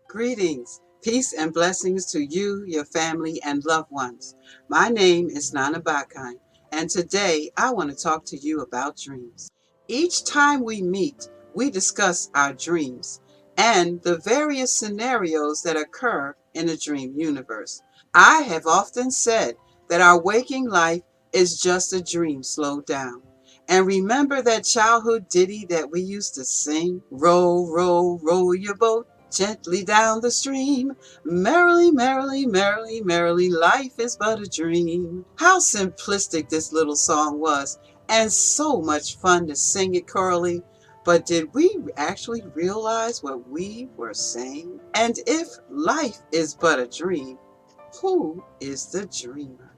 Greetings, peace and blessings to you, your family, and loved ones. My name is Nana Bakine, and today I want to talk to you about dreams. Each time we meet, we discuss our dreams and the various scenarios that occur in a dream universe. I have often said that our waking life is just a dream slowed down. And remember that childhood ditty that we used to sing? Roll, roll, roll your boat gently down the stream. Merrily, merrily, merrily, merrily, life is but a dream. How simplistic this little song was, and so much fun to sing it chorally. But did we actually realize what we were saying? And if life is but a dream, who is the dreamer?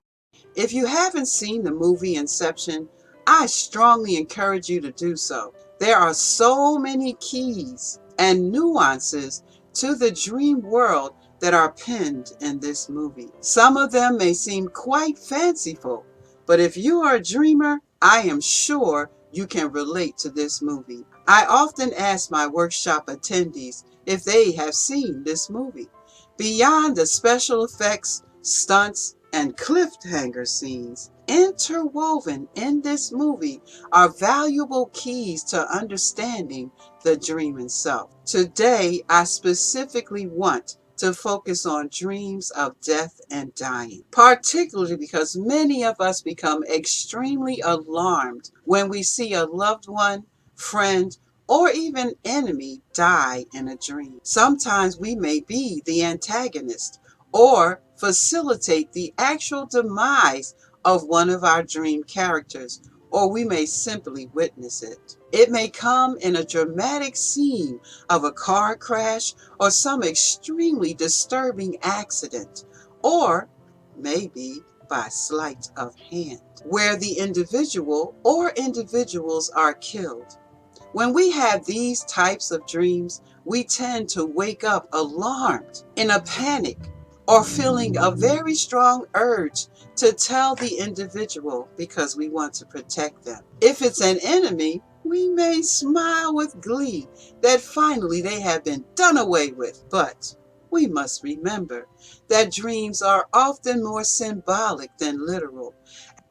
If you haven't seen the movie Inception, I strongly encourage you to do so. There are so many keys and nuances to the dream world that are penned in this movie. Some of them may seem quite fanciful, but if you are a dreamer, I am sure you can relate to this movie. I often ask my workshop attendees if they have seen this movie. Beyond the special effects, stunts, and cliffhanger scenes, interwoven in this movie are valuable keys to understanding the dream itself. Today, I specifically want to focus on dreams of death and dying, particularly because many of us become extremely alarmed when we see a loved one, friend, or even enemy die in a dream. Sometimes we may be the antagonist or facilitate the actual demise of one of our dream characters, or we may simply witness it. It may come in a dramatic scene of a car crash or some extremely disturbing accident, or maybe by sleight of hand, where the individual or individuals are killed. When we have these types of dreams, we tend to wake up alarmed, in a panic, or feeling a very strong urge to tell the individual because we want to protect them. If it's an enemy, we may smile with glee that finally they have been done away with. But we must remember that dreams are often more symbolic than literal.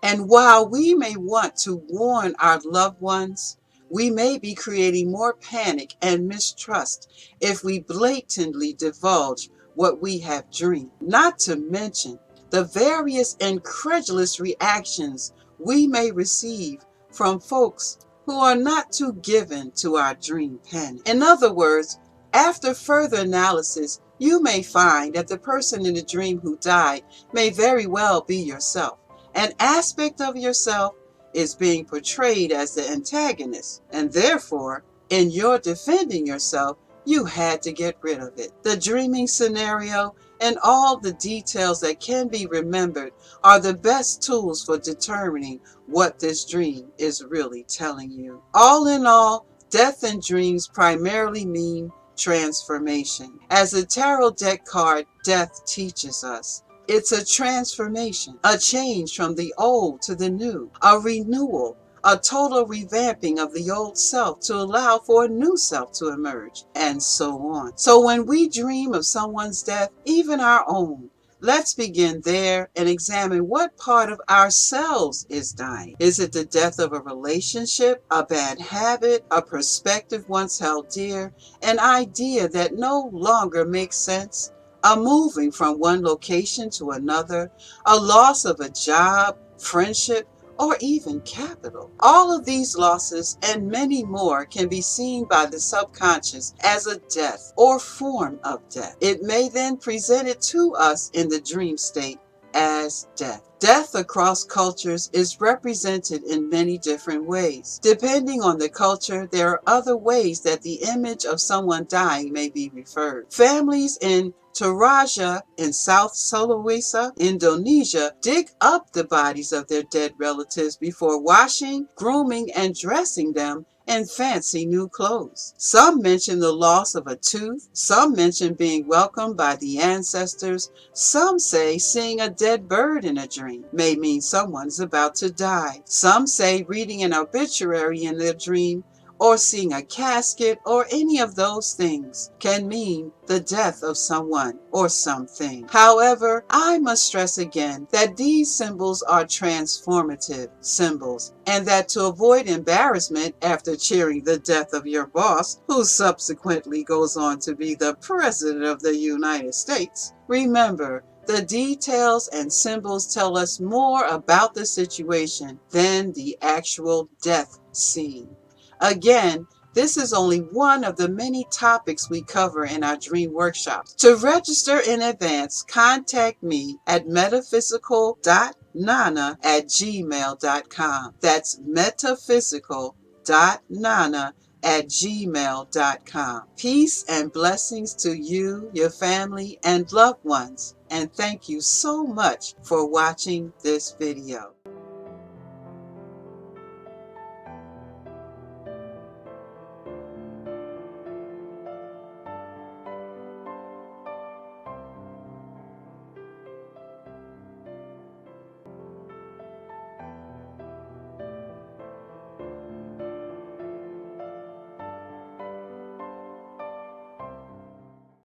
And while we may want to warn our loved ones, we may be creating more panic and mistrust if we blatantly divulge what we have dreamed. Not to mention the various incredulous reactions we may receive from folks who are not too given to our dream panic. In other words, after further analysis, you may find that the person in the dream who died may very well be yourself. An aspect of yourself is being portrayed as the antagonist, and therefore, in your defending yourself, you had to get rid of it. The dreaming scenario and all the details that can be remembered are the best tools for determining what this dream is really telling you. All in all, death and dreams primarily mean transformation. As the tarot deck card Death teaches us, it's a transformation, a change from the old to the new, a renewal, a total revamping of the old self to allow for a new self to emerge, and so on. So when we dream of someone's death, even our own, let's begin there and examine what part of ourselves is dying. Is it the death of a relationship, a bad habit, a perspective once held dear, an idea that no longer makes sense? A moving from one location to another, a loss of a job, friendship, or even capital. All of these losses and many more can be seen by the subconscious as a death or form of death. It may then present it to us in the dream state as death. Death across cultures is represented in many different ways. Depending on the culture, there are other ways that the image of someone dying may be referred. Families in Toraja in South Sulawesi, Indonesia, dig up the bodies of their dead relatives before washing, grooming, and dressing them in fancy new clothes. Some mention the loss of a tooth. Some mention being welcomed by the ancestors. Some say seeing a dead bird in a dream may mean someone's about to die. Some say reading an obituary in their dream or seeing a casket or any of those things can mean the death of someone or something. However, I must stress again that these symbols are transformative symbols, and that to avoid embarrassment after cheering the death of your boss, who subsequently goes on to be the President of the United States, remember, the details and symbols tell us more about the situation than the actual death scene. Again, this is only one of the many topics we cover in our dream workshops. To register in advance, contact me at metaphysical.nana@gmail.com. That's metaphysical.nana@gmail.com. Peace and blessings to you, your family, and loved ones. And thank you so much for watching this video.